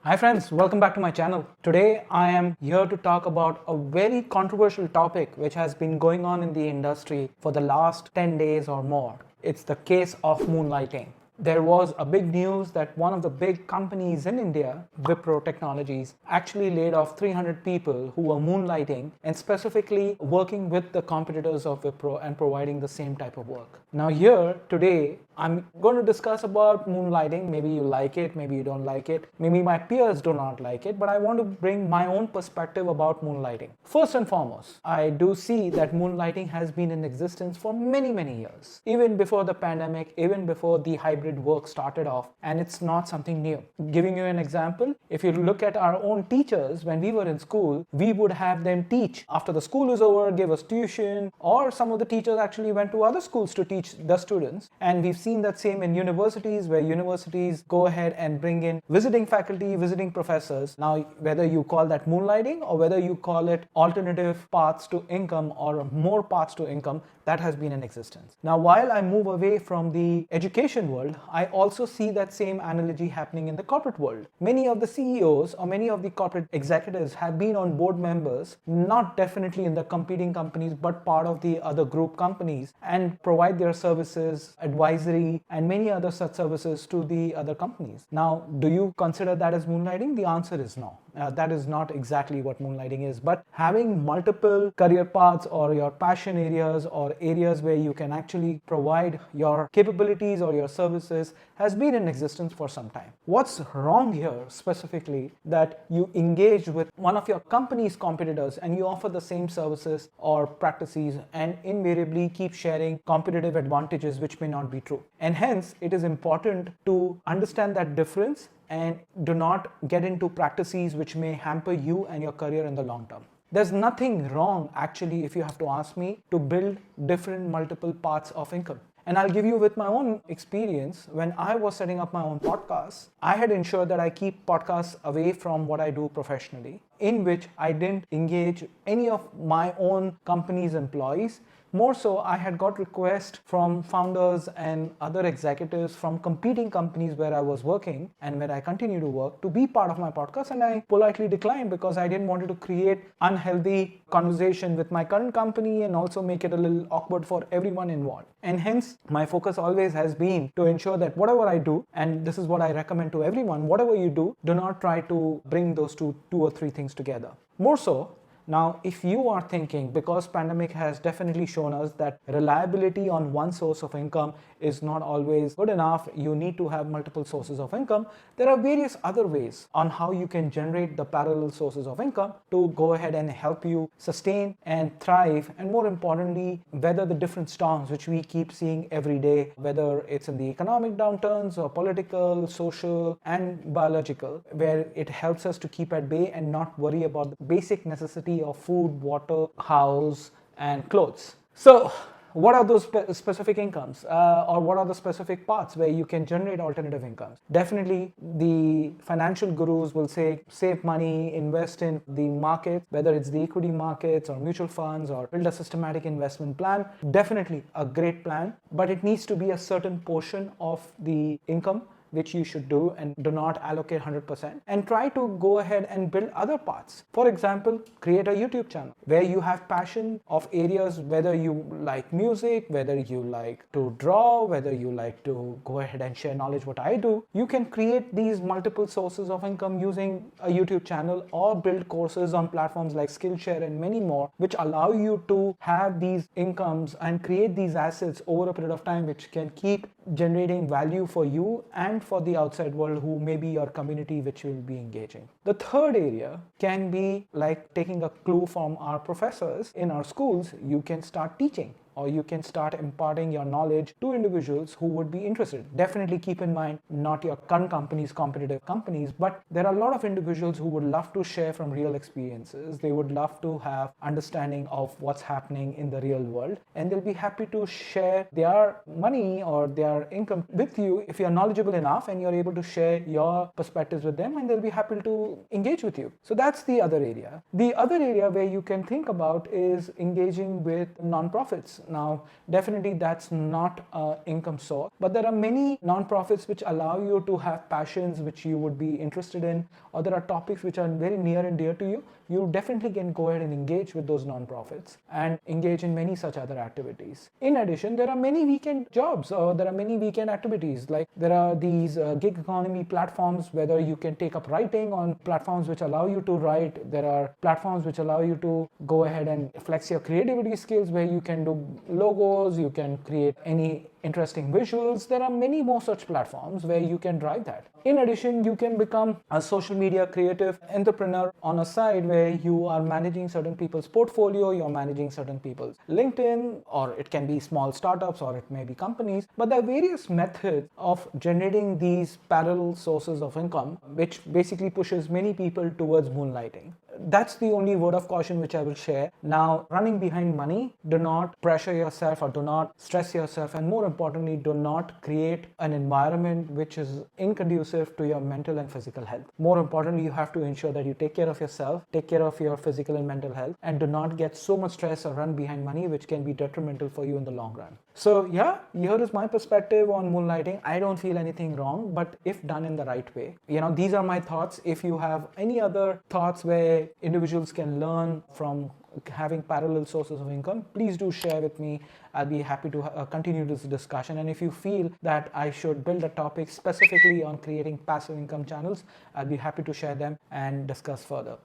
Hi friends, welcome back to my channel. Today I am here to talk about a very controversial topic which has been going on in the industry for the last 10 days or more. It's the case of moonlighting. There was a big news that one of the big companies in India, Wipro Technologies, actually laid off 300 people who were moonlighting and specifically working with the competitors of Wipro and providing the same type of work. Now here today I'm going to discuss about moonlighting. Maybe you like it, maybe you don't like it, maybe my peers do not like it, but I want to bring my own perspective about moonlighting. First and foremost, I do see that moonlighting has been in existence for many years, even before the pandemic, even before the hybrid work started off, and it's not something new. Giving you an example, if you look at our own teachers, when we were in school, we would have them teach after the school is over, give us tuition, or some of the teachers actually went to other schools to teach the students. And we've seen that same in universities, where universities go ahead and bring in visiting faculty, visiting professors. Now, whether you call that moonlighting or whether you call it alternative paths to income or more paths to income, that has been in existence. Now, while I move away from the education world, I also see that same analogy happening in the corporate world. Many of the CEOs or many of the corporate executives have been on board members, not definitely in the competing companies, but part of the other group companies, and provide their services, advisory, and many other such services to the other companies. Now, do you consider that as moonlighting? The answer is no. That is not exactly what moonlighting is, but having multiple career paths or your passion areas or areas where you can actually provide your capabilities or your services has been in existence for some time. What's wrong here specifically that you engage with one of your company's competitors and you offer the same services or practices and invariably keep sharing competitive advantages which may not be true. And hence, it is important to understand that difference and do not get into practices which may hamper you and your career in the long term. There's nothing wrong, actually, if you have to ask me, to build different multiple paths of income. And I'll give you with my own experience. When I was setting up my own podcast, I had ensured that I keep podcasts away from what I do professionally, in which I didn't engage any of my own company's employees. More so, I had got requests from founders and other executives from competing companies where I was working and where I continue to work to be part of my podcast, and I politely declined because I didn't want to create unhealthy conversation with my current company and also make it a little awkward for everyone involved. And hence, my focus always has been to ensure that whatever I do, and this is what I recommend to everyone, whatever you do not try to bring those two or three things together. More so, now, if you are thinking, because pandemic has definitely shown us that reliability on one source of income is not always good enough, you need to have multiple sources of income, there are various other ways on how you can generate the parallel sources of income to go ahead and help you sustain and thrive, and more importantly, weather the different storms which we keep seeing every day, whether it's in the economic downturns or political, social, and biological, where it helps us to keep at bay and not worry about the basic necessity of food, water, house, and clothes. So, what are those specific incomes or what are the specific paths where you can generate alternative incomes? Definitely, the financial gurus will say save money, invest in the market, whether it's the equity markets or mutual funds, or build a systematic investment plan. Definitely a great plan, but it needs to be a certain portion of the income which you should do, and do not allocate 100%, and try to go ahead and build other paths. For example, create a YouTube channel where you have passion of areas, whether you like music, whether you like to draw, whether you like to go ahead and share knowledge, what I do. You can create these multiple sources of income using a YouTube channel or build courses on platforms like Skillshare and many more, which allow you to have these incomes and create these assets over a period of time, which can keep generating value for you and for the outside world who may be your community which will be engaging. The third area can be like taking a clue from our professors in our schools. You can start teaching or you can start imparting your knowledge to individuals who would be interested. Definitely keep in mind, not your current companies, competitive companies, but there are a lot of individuals who would love to share from real experiences. They would love to have understanding of what's happening in the real world, and they'll be happy to share their money or their income with you if you're knowledgeable enough and you're able to share your perspectives with them, and they'll be happy to engage with you. So that's the other area. The other area where you can think about is engaging with nonprofits. Now, definitely that's not an income source, but there are many nonprofits which allow you to have passions which you would be interested in, or there are topics which are very near and dear to you. You definitely can go ahead and engage with those nonprofits and engage in many such other activities. In addition, there are many weekend jobs, or there are many weekend activities. Like there are these gig economy platforms, whether you can take up writing on platforms which allow you to write. There are platforms which allow you to go ahead and flex your creativity skills, where you can do logos, you can create any interesting visuals. There are many more such platforms where you can drive that. In addition, you can become a social media creative entrepreneur on a side where you are managing certain people's portfolio, you're managing certain people's LinkedIn, or it can be small startups, or it may be companies. But there are various methods of generating these parallel sources of income, which basically pushes many people towards moonlighting. That's the only word of caution which I will share. Now, running behind money, do not pressure yourself or do not stress yourself, and more importantly, do not create an environment which is inconducive to your mental and physical health. More importantly, you have to ensure that you take care of yourself, take care of your physical and mental health, and do not get so much stress or run behind money, which can be detrimental for you in the long run. So yeah, here is my perspective on moonlighting. I don't feel anything wrong, but if done in the right way. These are my thoughts. If you have any other thoughts where individuals can learn from having parallel sources of income, please do share with me. I'll be happy to continue this discussion. And if you feel that I should build a topic specifically on creating passive income channels, I'll be happy to share them and discuss further.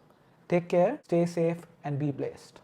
Take care, stay safe, and be blessed.